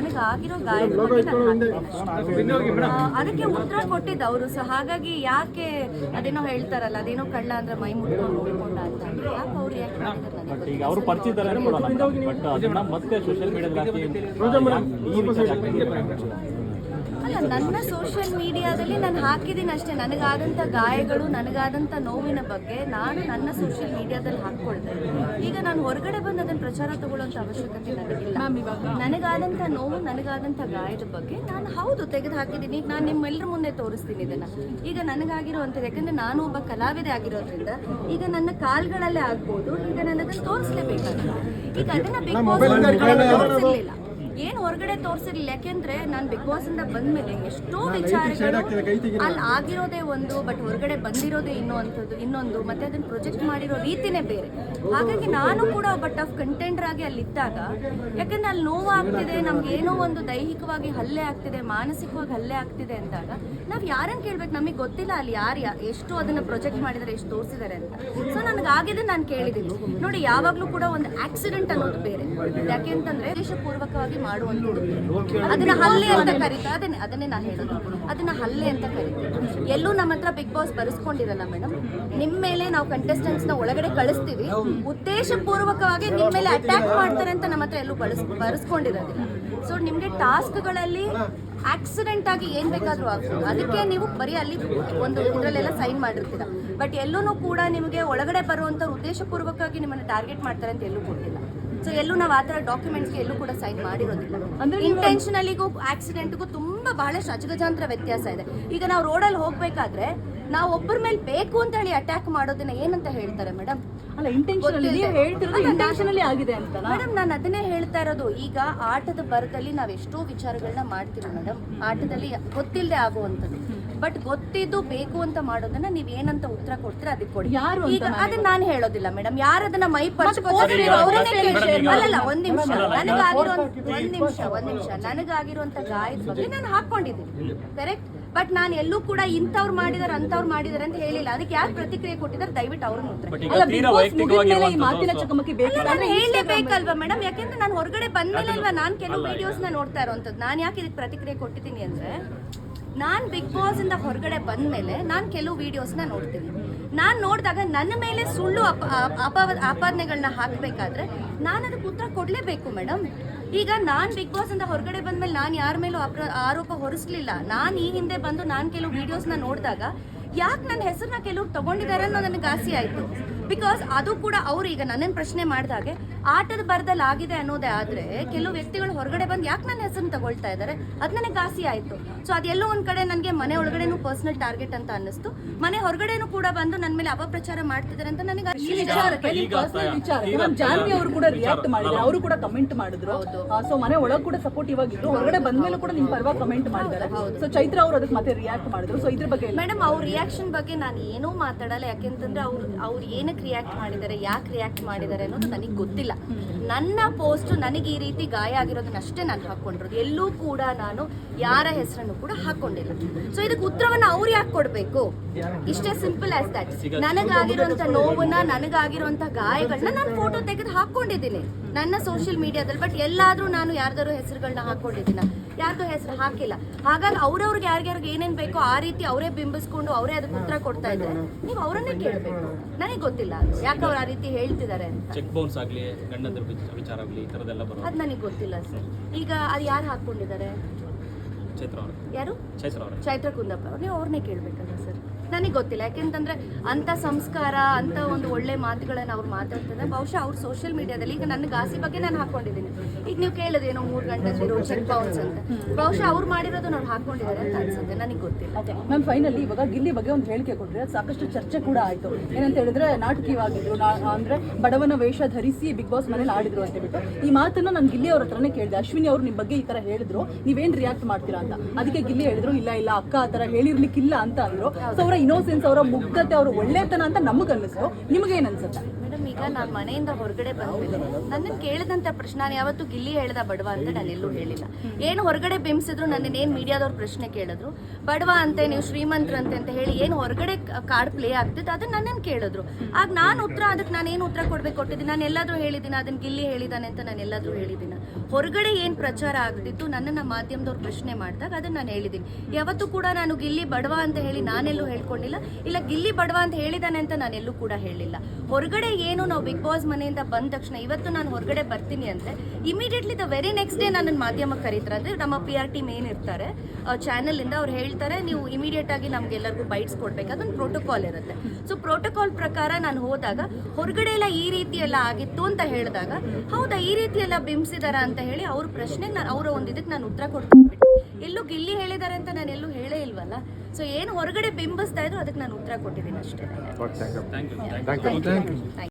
ನನಗಾಗಿರೋ ಗಾಯದ ಬಗ್ಗೆ ನಾನು ಹಾಕಿದ್ದೀನಿ. ಅದಕ್ಕೆ ಉತ್ತರ ಕೊಟ್ಟಿದ್ದು ಅವರು. ಸೊ ಹಾಗಾಗಿ ಯಾಕೆ ಅದೇನೋ ಹೇಳ್ತಾರಲ್ಲ, ಅದೇನೋ ಕಳ್ಳ ಅಂದ್ರೆ ಮೈ ಮುಟ್ಕೊಂಡು ನೋಡ್ಕೊಂಡ ಅಂತ, ಯಾಕೆ ಅವ್ರು ಯಾಕೆ ಮಾಡಿದ್ರು ಈಗ ಅವರು ಪರಿಚಿತ ಬಟ್ ಅದನ್ನ ಮತ್ತೆ ಸೋಷಿಯಲ್ ಮೀಡಿಯಾದಲ್ಲಿ ಅಲ್ಲ, ನನ್ನ ಸೋಷಿಯಲ್ ಮೀಡಿಯಾದಲ್ಲಿ ನಾನು ಹಾಕಿದ್ದೀನಿ ಅಷ್ಟೇ. ನನಗಾದಂಥ ಗಾಯಗಳು, ನನಗಾದಂಥ ನೋವಿನ ಬಗ್ಗೆ ನಾನು ನನ್ನ ಸೋಷಿಯಲ್ ಮೀಡಿಯಾದಲ್ಲಿ ಹಾಕ್ಕೊಳ್ದೆ. ಈಗ ನಾನು ಹೊರಗಡೆ ಬಂದು ಅದನ್ನು ಪ್ರಚಾರ ತಗೊಳ್ಳೋಂಥ ಅವಶ್ಯಕತೆ ನನಗಿಲ್ಲ. ನನಗಾದಂಥ ನೋವು, ನನಗಾದಂಥ ಗಾಯದ ಬಗ್ಗೆ ನಾನು ಹೌದು ತೆಗೆದು ಹಾಕಿದ್ದೀನಿ. ಈಗ ನಾನು ನಿಮ್ಮೆಲ್ಲರ ಮುಂದೆ ತೋರಿಸ್ತೀನಿ ಇದನ್ನು. ಈಗ ನನಗಾಗಿರೋವಂಥದ್ದು, ಯಾಕಂದರೆ ನಾನು ಒಬ್ಬ ಕಲಾವಿದೆ ಆಗಿರೋದ್ರಿಂದ ಈಗ ನನ್ನ ಕಾಲ್ಗಳಲ್ಲೇ ಆಗ್ಬೋದು, ಈಗ ನಾನು ಅದನ್ನು ತೋರಿಸ್ಲೇಬೇಕಾಗುತ್ತೆ. ಈಗ ಅದನ್ನು ಬಿಗ್ ಬಾಸ್ ತೋರಿಸಿರ್ಲಿಲ್ಲ, ಏನು ಹೊರಗಡೆ ತೋರಿಸಿರ್ಲಿಲ್ಲ. ಯಾಕೆಂದ್ರೆ ನಾನು ಬಿಗ್ ಬಾಸ್ ಇಂದ ಬಂದ್ಮೇಲೆ ಎಷ್ಟೋ ವಿಚಾರಗಳು ಅಲ್ಲಿ ಆಗಿರೋದೇ ಒಂದು, ಬಟ್ ಹೊರಗಡೆ ಬಂದಿರೋದೇ ಇನ್ನೊಂದು, ಮತ್ತೆ ಅದನ್ನ ಪ್ರೊಜೆಕ್ಟ್ ಮಾಡಿರೋ ರೀತಿನೇ ಬೇರೆ. ಹಾಗಾಗಿ ನಾನು ಕೂಡ ಒಬ್ಬ ಟಫ್ ಕಂಟೆಂಡರ್ ಆಗಿ ಅಲ್ಲಿದ್ದಾಗ, ಯಾಕಂದ್ರೆ ಅಲ್ಲಿ ನೋವಾಗ್ತಿದೆ, ನಮ್ಗೆ ಏನೋ ಒಂದು ದೈಹಿಕವಾಗಿ ಹಲ್ಲೆ ಆಗ್ತಿದೆ, ಮಾನಸಿಕವಾಗಿ ಹಲ್ಲೆ ಆಗ್ತಿದೆ ಅಂದಾಗ ನಾವು ಯಾರನ್ನು ಕೇಳ್ಬೇಕು? ನಮಗೆ ಗೊತ್ತಿಲ್ಲ ಅಲ್ಲಿ ಎಷ್ಟು ಅದನ್ನ ಪ್ರೊಜೆಕ್ಟ್ ಮಾಡಿದರೆ, ಎಷ್ಟು ತೋರಿಸಿದ್ದಾರೆ ಅಂತ. ಸೊ ನನಗಾಗಿದೆ, ನಾನು ಕೇಳಿದ್ದೀನಿ. ನೋಡಿ, ಯಾವಾಗಲೂ ಕೂಡ ಒಂದು ಆಕ್ಸಿಡೆಂಟ್ ಅನ್ನೋದು ಬೇರೆ. ಯಾಕೆಂತಂದ್ರೆ ಉದ್ದೇಶಪೂರ್ವಕವಾಗಿ ಮಾಡುವಂಥದ್ದು, ಅದನ್ನ ಹಲ್ಲೆ ಅಂತ ಕರೀತಾರೆ. ಅದನ್ನೇ ನಾನು ಹೇಳೋದು, ಅದನ್ನ ಹಲ್ಲೆ ಅಂತ ಕರಿತೀವಿ. ಎಲ್ಲೂ ನಮ್ಮ ಹತ್ರ ಬಿಗ್ ಬಾಸ್ ಬರೆಸ್ಕೊಂಡಿರಲ್ಲ ಮೇಡಮ್. ನಿಮ್ಮ ಮೇಲೆ ನಾವು ಕಂಟೆಸ್ಟೆಂಟ್ಸ್ ನ ಒಳಗಡೆ ಕಳಿಸ್ತೀವಿ, ಉದ್ದೇಶಪೂರ್ವಕವಾಗಿ ನಿಮ್ಮ ಮೇಲೆ ಅಟ್ಯಾಕ್ ಮಾಡ್ತಾರೆ ಅಂತ ನಮ್ಮ ಹತ್ರ ಎಲ್ಲೂ ಬರೆಸ್ಕೊಂಡಿರೋದಿಲ್ಲ. ಸೊ ನಿಮ್ಗೆ ಟಾಸ್ಕ್ಗಳಲ್ಲಿ ಆಕ್ಸಿಡೆಂಟ್ ಆಗಿ ಏನ್ ಬೇಕಾದ್ರೂ ಆಗ್ಬೋದು, ಅದಕ್ಕೆ ನೀವು ಬರೀ ಅಲ್ಲಿ ಒಂದು ಇದರಲ್ಲೆಲ್ಲ ಸೈನ್ ಮಾಡಿರ್ತೀರ. ಬಟ್ ಎಲ್ಲೂ ಕೂಡ ನಿಮಗೆ ಒಳಗಡೆ ಬರುವಂತ ಉದ್ದೇಶಪೂರ್ವಕವಾಗಿ ನಿಮ್ಮನ್ನ ಟಾರ್ಗೆಟ್ ಮಾಡ್ತಾರೆ ಅಂತ ಎಲ್ಲೂ ಕೊಟ್ಟಿಲ್ಲ. ಸೊ ಎಲ್ಲೂ ನಾವು ಆ ಥರ ಡಾಕ್ಯುಮೆಂಟ್ಸ್ಗೆ ಎಲ್ಲೂ ಕೂಡ ಸೈನ್ ಮಾಡಿರೋದಿಲ್ಲ. ಇಂಟೆನ್ಷನಲಿಗೂ ಆಕ್ಸಿಡೆಂಟ್ಗೂ ತುಂಬಾ ಬಹಳಷ್ಟು ಅಜಗಜಾಂತರ ವ್ಯತ್ಯಾಸ ಇದೆ. ಈಗ ನಾವು ರೋಡಲ್ಲಿ ಹೋಗ್ಬೇಕಾದ್ರೆ ನಾವು ಒಬ್ಬರ ಮೇಲೆ ಬೇಕು ಅಂತ ಹೇಳಿ ಅಟ್ಯಾಕ್ ಮಾಡೋದನ್ನ ಏನಂತ ಹೇಳ್ತಾರೆ ಮೇಡಮ್? ಅಲ್ಲ, ಇಂಟೆನ್ಷನಲಿ ಆಗಿದೆ ಅಂತ ಮೇಡಮ್, ನಾನು ಅದನ್ನೇ ಹೇಳ್ತಾ ಇರೋದು. ಈಗ ಆಟದ ಬರದಲ್ಲಿ ನಾವು ಎಷ್ಟೋ ವಿಚಾರಗಳನ್ನ ಮಾಡ್ತೀವಿ ಮೇಡಮ್, ಆಟದಲ್ಲಿ ಗೊತ್ತಿಲ್ಲದೆ ಆಗುವಂಥದ್ದು. ಬಟ್ ಗೊತ್ತಿದ್ದು ಬೇಕು ಅಂತ ಮಾಡೋದನ್ನ ನೀವ್ ಏನಂತ ಉತ್ತರ ಕೊಡ್ತೀರಾ ಅದಕ್ಕೆ ಕೊಡಿ. ಈಗ ಅದನ್ನ ನಾನು ಹೇಳೋದಿಲ್ಲ ಮೇಡಮ್, ಯಾರದನ್ನ ಮೈ ಪರ್ಚ್ಕೋತಾರೆ ಅಲ್ಲಲ್ಲ. ಒಂದ್ ನಿಮಿಷ, ನನಗಾಗಿರುವಂತ ಗಾಯದ ಬಗ್ಗೆ ನಾನು ಹಾಕೊಂಡಿದ್ದೀನಿ, ಕರೆಕ್ಟ್. ಬಟ್ ನಾನು ಎಲ್ಲೂ ಕೂಡ ಇಂಥವ್ರು ಮಾಡಿದಾರೆ ಅಂತವ್ರು ಮಾಡಿದಾರೆ ಅಂತ ಹೇಳಿಲ್ಲ. ಅದಕ್ಕೆ ಯಾರು ಪ್ರತಿಕ್ರಿಯೆ ಕೊಟ್ಟಿದ್ದಾರೆ ದಯವಿಟ್ಟು ಅವ್ರನ್ನ ಹೇಳಲೇಬೇಕಲ್ವಾ ಮೇಡಮ್? ಯಾಕೆಂದ್ರೆ ನಾನು ಹೊರಗಡೆ ಬಂದ್ಮೇಲೆ ಅಲ್ವಾ ನಾನು ಕೆಲವು ವಿಡಿಯೋಸ್ ನ ನೋಡ್ತಾ ಇರೋಂಥದ್ದು. ನಾನು ಯಾಕೆ ಇದಕ್ಕೆ ಪ್ರತಿಕ್ರಿಯೆ ಕೊಟ್ಟಿದ್ದೀನಿ ಅಂದ್ರೆ, ನಾನು ಬಿಗ್ ಬಾಸ್ ಇಂದ ಹೊರಗಡೆ ಬಂದ್ಮೇಲೆ ನಾನು ಕೆಲವು ವಿಡಿಯೋಸ್ನ ನೋಡ್ತೀನಿ. ನಾನು ನೋಡಿದಾಗ ನನ್ನ ಮೇಲೆ ಸುಳ್ಳು ಆಪಾದನೆಗಳನ್ನ ಹಾಕಬೇಕಾದ್ರೆ ನಾನು ಅದಕ್ಕೆ ಉತ್ತರ ಕೊಡಲೇಬೇಕು ಮೇಡಮ್. ಈಗ ನಾನು ಬಿಗ್ ಬಾಸ್ ಇಂದ ಹೊರಗಡೆ ಬಂದ್ಮೇಲೆ ನಾನು ಯಾರ ಮೇಲೂ ಆರೋಪ ಹೊರಿಸ್ಲಿಲ್ಲ. ನಾನು ಈ ಹಿಂದೆ ಬಂದು ನಾನು ಕೆಲವು ವಿಡಿಯೋಸ್ನ ನೋಡಿದಾಗ ಯಾಕೆ ನನ್ನ ಹೆಸರನ್ನ ಕೆಲವ್ರು ತಗೊಂಡಿದ್ದಾರೆ ಅನ್ನೋ ನನಗೆ ಆಸೆ ಆಯಿತು. ಬಿಕಾಸ್ ಅದು ಕೂಡ ಅವ್ರು ಈಗ ನನ್ನನ್ನು ಪ್ರಶ್ನೆ ಮಾಡಿದಾಗೆ ಆಟದ ಬರದಲ್ಲಿ ಆಗಿದೆ ಅನ್ನೋದೇ ಆದರೆ ಕೆಲವು ವ್ಯಕ್ತಿಗಳು ಹೊರಗಡೆ ಬಂದು ಯಾಕೆ ನನ್ನ ಹೆಸರನ್ನ ತಗೊಳ್ತಾ ಇದ್ದಾರೆ, ಅದು ನನಗೆ ಆಸೆ ಆಯಿತು. ಸೊ ಅದೆಲ್ಲೋ ಒಂದು ಕಡೆ ನನಗೆ ಮನೆ ಒಳಗಡೆನೂ ಪರ್ಸನಲ್ ಟಾರ್ಗೆಟ್ ಅಂತ ಅನ್ನಿಸ್ತು, ಮನೆ ಹೊರಗಡೆನೂ ಕೂಡ ಬಂದು ನನ್ನ ಮೇಲೆ ಅಪಪ್ರಚಾರ ಮಾಡ್ತಿದ್ದಾರೆ ಅಂತ ನನಗೆ ಜಾನ್ವಿ ಅವರು ಕೂಡ ರಿಯಾಕ್ಟ್ ಮಾಡಿದ್ರು, ಅವರು ಕೂಡ ಕಮೆಂಟ್ ಮಾಡಿದ್ರು. ಸೊ ಮನೆ ಒಳಗೆ ಕೂಡ ಸಪೋರ್ಟಿವ್ ಆಗಿದ್ರು, ಹೊರಗಡೆ ಬಂದ ಮೇಲೆ ಕೂಡ ನಿಮ್ಮ ಪರವಾಗಿ ಕಮೆಂಟ್ ಮಾಡಿದ್ದಾರೆ. ಸೊ ಚೈತ್ರ ಅವರು ಅದಕ್ಕೆ ಮತ್ತೆ ರಿಯಾಕ್ಟ್ ಮಾಡಿದ್ರು. ಸೊ ಇದ್ರ ಬಗ್ಗೆ ಮೇಡಮ್, ಅವ್ರ ರಿಯಾಕ್ಷನ್ ಬಗ್ಗೆ ನಾನು ಏನೂ ಮಾತಾಡಲ್ಲ. ಯಾಕೆಂತಂದ್ರೆ ಅವ್ರು ಏನಕ್ಕೆ ರಿಯಾಕ್ಟ್ ಮಾಡಿದ್ದಾರೆ, ಯಾಕೆ ರಿಯಾಕ್ಟ್ ಮಾಡಿದ್ದಾರೆ ಅನ್ನೋದು ನನಗೆ ಗೊತ್ತಿಲ್ಲ. ನನ್ನ ಪೋಸ್ಟ್ ನನಗೆ ಈ ರೀತಿ ಗಾಯ ಆಗಿರೋದನ್ನಷ್ಟೇ ನಾನು ಹಾಕೊಂಡಿರೋದು. ಎಲ್ಲೂ ಕೂಡ ನಾನು ಯಾರ ಹೆಸರನ್ನು ಕೂಡ ಹಾಕೊಂಡಿಲ್ಲ. ಸೊ ಇದಕ್ಕೆ ಉತ್ತರವನ್ನ ಅವ್ರು ಯಾಕೆ ಕೊಡ್ಬೇಕು? ಇಷ್ಟೇ ಸಿಂಪಲ್ ಆಸ್ ದಟ್. ನನಗಾಗಿರುವಂತ ನೋವನ್ನ, ನನಗಾಗಿರುವಂತ ಗಾಯಗಳನ್ನ ನಾನು ಫೋಟೋ ತೆಗೆದು ಹಾಕೊಂಡಿದ್ದೀನಿ ನನ್ನ ಸೋಷಿಯಲ್ ಮೀಡಿಯಾದಲ್ಲಿ. ಬಟ್ ಎಲ್ಲಾದ್ರೂ ನಾನು ಯಾರ್ದಾರು ಹೆಸರುಗಳನ್ನ ಹಾಕೊಂಡಿದ್ದೀನ? ಯಾರ್ದು ಹೆಸರು ಹಾಕಿಲ್ಲ. ಹಾಗಾಗಿ ಅವ್ರವ್ರಿಗೆ ಯಾರ್ಯಾರಿಗೆ ಏನೇನ್ ಬೇಕೋ ಆ ರೀತಿ ಅವರೇ ಬಿಂಬಿಸ್ಕೊಂಡು ಅವರೇ ಅದಕ್ಕೆ ಉತ್ತರ ಕೊಡ್ತಾ ಇದ್ದಾರೆ. ನೀವು ಅವರನ್ನೇ ಕೇಳಬೇಕು. ನನಗೆ ಗೊತ್ತಿಲ್ಲ ಯಾಕೆ ಅವ್ರು ಆ ರೀತಿ ಹೇಳ್ತಿದ್ದಾರೆ ಅಂತ. ಚೆಕ್ ಬೌನ್ಸ್ ಆಗಲಿ, ಗಂಡಂದ್ರ ವಿಚಾರ ಆಗಲಿ, ಈ ಥರದ್ದೆಲ್ಲ ಬರೋದು ಅದು ನನಗೆ ಗೊತ್ತಿಲ್ಲ ಸರ್. ಈಗ ಅದು ಯಾರು ಹಾಕೊಂಡಿದ್ದಾರೆ? ಯಾರು? ಚೈತ್ರ ಕುಂದಪ್ಪ ಅವ್ರು. ನೀವು ಅವ್ರನ್ನೇ ಕೇಳಬೇಕಲ್ಲ ಸರ್, ನನಗೆ ಗೊತ್ತಿಲ್ಲ. ಯಾಕೆಂತಂದ್ರೆ ಅಂತ ಸಂಸ್ಕಾರ, ಅಂತ ಒಂದು ಒಳ್ಳೆ ಮಾತುಗಳನ್ನ ಅವ್ರು ಮಾತಾಡ್ತಾರೆ. ಬಹುಶಃ ಅವ್ರು ಸೋಷಿಯಲ್ ಮೀಡಿಯಾದಲ್ಲಿ ಈಗ ನನ್ನ ಗಾಸಿ ಬಗ್ಗೆ ನಾನು ಹಾಕೊಂಡಿದ್ದೀನಿ. ಈಗ ನೀವು ಕೇಳಿದೇನೋ 3 ಗಂಟೆದಿರೋ ಚೆಕ್ ಬೌನ್ಸ್ ಅಂತ, ಬಹುಶಃ ಅವ್ರು ಮಾಡಿರೋದು ನಾವು ಹಾಕೊಂಡಿದ್ದಾರೆ ಅಂತ ಅನ್ಸುತ್ತೆ, ನನಗೆ ಗೊತ್ತಿಲ್ಲ. ಮ್ಯಾಮ್, ಫೈನಲಿ ಇವಾಗ ಗಿಲ್ಲಿ ಬಗ್ಗೆ ಒಂದು ಹೇಳಿಕೆ ಕೊಟ್ಟರೆ ಸಾಕಷ್ಟು ಚರ್ಚೆ ಕೂಡ ಆಯಿತು. ಏನಂತ ಹೇಳಿದ್ರೆ ನಾಟಕೀಯವಾಗಿದ್ರು, ಅಂದ್ರೆ ಬಡವನ ವೇಷ ಧರಿಸಿ ಬಿಗ್ ಬಾಸ್ ಮನೇಲಿ ಆಡಿದ್ರು ಅಂತ ಹೇಳ್ಬಿಟ್ಟು. ಈ ಮಾತನ್ನ ನಾನು ಗಿಲ್ಲಿ ಅವ್ರ ಹತ್ರನೇ ಕೇಳಿದೆ. ಅಶ್ವಿನಿ ಅವರು ನಿಮ್ಮ ಬಗ್ಗೆ ಈ ತರ ಹೇಳಿದ್ರು, ನೀವೇನ್ ರಿಯಾಕ್ಟ್ ಮಾಡ್ತೀರಾ ಅಂತ. ಅದಕ್ಕೆ ಗಿಲ್ಲಿ ಹೇಳಿದ್ರು, ಇಲ್ಲ ಅಕ್ಕ ಆ ತರ ಹೇಳಿರ್ಲಿಕ್ಕಿಲ್ಲ ಅಂತ ಅಂದ್ರು. ಸೊ ಅವರ ಇನ್ನೋಸೆನ್ಸ್, ಅವರ ಮುಗ್ಧತೆ, ಅವರ ಒಳ್ಳೆತನ ಅಂತ ನಮಗೆ ಅನ್ನಿಸ್ತು. ನಿಮಗೆ ಏನ್ ಅನ್ಸುತ್ತೆ ಮೇಡಮ್? ಈಗ ನಾನು ಮನೆಯಿಂದ ಹೊರಗಡೆ ಬಂದ್ಮೇಲೆ ನನ್ನನ್ನು ಕೇಳಿದಂತ ಪ್ರಶ್ನೆ, ನಾನು ಯಾವತ್ತು ಗಿಲ್ಲಿ ಹೇಳ್ದ ಬಡವ ಅಂತ ನಾನೆಲ್ಲೂ ಹೇಳಿಲ್ಲ. ಏನು ಹೊರಗಡೆ ಬಿಂಬಿಸಿದ್ರು, ನನ್ನೇನು ಮೀಡಿಯಾದವ್ರು ಪ್ರಶ್ನೆ ಕೇಳಿದ್ರು, ಬಡವ ಅಂತೆ, ನೀವು ಶ್ರೀಮಂತರಂತೆ ಅಂತ ಹೇಳಿ ಏನು ಹೊರಗಡೆ ಕಾರ್ಡ್ ಪ್ಲೇ ಆಗ್ತಿತ್ತು ಅದನ್ನ ನನ್ನನ್ನು ಕೇಳಿದ್ರು. ಆಗ ನಾನು ಉತ್ತರ, ಅದಕ್ಕೆ ನಾನು ಏನು ಉತ್ತರ ಕೊಟ್ಟಿದ್ದೀನಿ? ನಾನು ಎಲ್ಲಾದ್ರೂ ಹೇಳಿದ್ದೀನಿ ಅದನ್ನ ಗಿಲ್ಲಿ ಹೇಳಿದಾನೆ ಅಂತ ನಾನು ಎಲ್ಲಾದ್ರೂ ಹೇಳಿದ್ದೀನಿ? ಹೊರಗಡೆ ಏನು ಪ್ರಚಾರ ಆಗ್ತಿತ್ತು ನನ್ನನ್ನು ಮಾಧ್ಯಮದವ್ರು ಪ್ರಶ್ನೆ ಮಾಡಿದಾಗ ಅದನ್ನು ನಾನು ಹೇಳಿದ್ದೀನಿ. ಯಾವತ್ತೂ ಕೂಡ ನಾನು ಗಿಲ್ಲಿ ಬಡವ ಅಂತ ಹೇಳಿ ನಾನೆಲ್ಲೂ ಹೇಳ್ಕೊಂಡಿಲ್ಲ, ಇಲ್ಲ ಗಿಲ್ಲಿ ಬಡವ ಅಂತ ಹೇಳಿದಾನೆ ಅಂತ ನಾನೆಲ್ಲೂ ಕೂಡ ಹೇಳಿಲ್ಲ. ಹೊರಗಡೆ ಏನು ನಾವು ಬಿಗ್ ಬಾಸ್ ಮನೆಯಿಂದ ಬಂದ ತಕ್ಷಣ ಇವತ್ತು ನಾನು ಹೊರಗಡೆ ಬರ್ತೀನಿ ಅಂದರೆ immediately the very next day ನನ್ನ ಮಾಧ್ಯಮಕ್ಕೆ ಕರೀತಾರೆ. ಅಂದರೆ ನಮ್ಮ PR ಟೀಮ್ ಏನಿರ್ತಾರೆ ಚಾನಲಿಂದ ಅವ್ರು ಹೇಳ್ತಾರೆ, ನೀವು ಇಮಿಡಿಯೇಟ್ ಆಗಿ ನಮಗೆಲ್ಲರಿಗೂ ಬೈಟ್ಸ್ ಕೊಡಬೇಕು, ಅದೊಂದು ಪ್ರೋಟೋಕಾಲ್ ಇರುತ್ತೆ. ಸೊ ಪ್ರೋಟೋಕಾಲ್ ಪ್ರಕಾರ ನಾನು ಹೋದಾಗ ಹೊರಗಡೆ ಎಲ್ಲ ಈ ರೀತಿ ಎಲ್ಲ ಆಗಿತ್ತು ಅಂತ ಹೇಳಿದಾಗ ಹೌದಾ ಈ ರೀತಿ ಎಲ್ಲ ಬಿಂಬಿಸಿದಾರ ಅಂತ ಹೇಳಿ ಅವ್ರ ಪ್ರಶ್ನೆಗೆ ನಾನು ಅವರ ಒಂದು ಇದಕ್ಕೆ ನಾನು ಉತ್ತರ ಕೊಡ್ತೀನಿ. ಎಲ್ಲೂ ಗಿಲ್ಲಿ ಹೇಳಿದ್ದಾರೆ ಅಂತ ನಾನು ಎಲ್ಲೂ ಹೇಳೇ ಇಲ್ವಲ್ಲ. ಸೊ ಏನು ಹೊರಗಡೆ ಬಿಂಬಿಸ್ತಾ ಇದ್ರು ಅದಕ್ಕೆ ನಾನು ಉತ್ತರ ಕೊಟ್ಟಿದ್ದೀನಿ ಅಷ್ಟೇ. Thank you.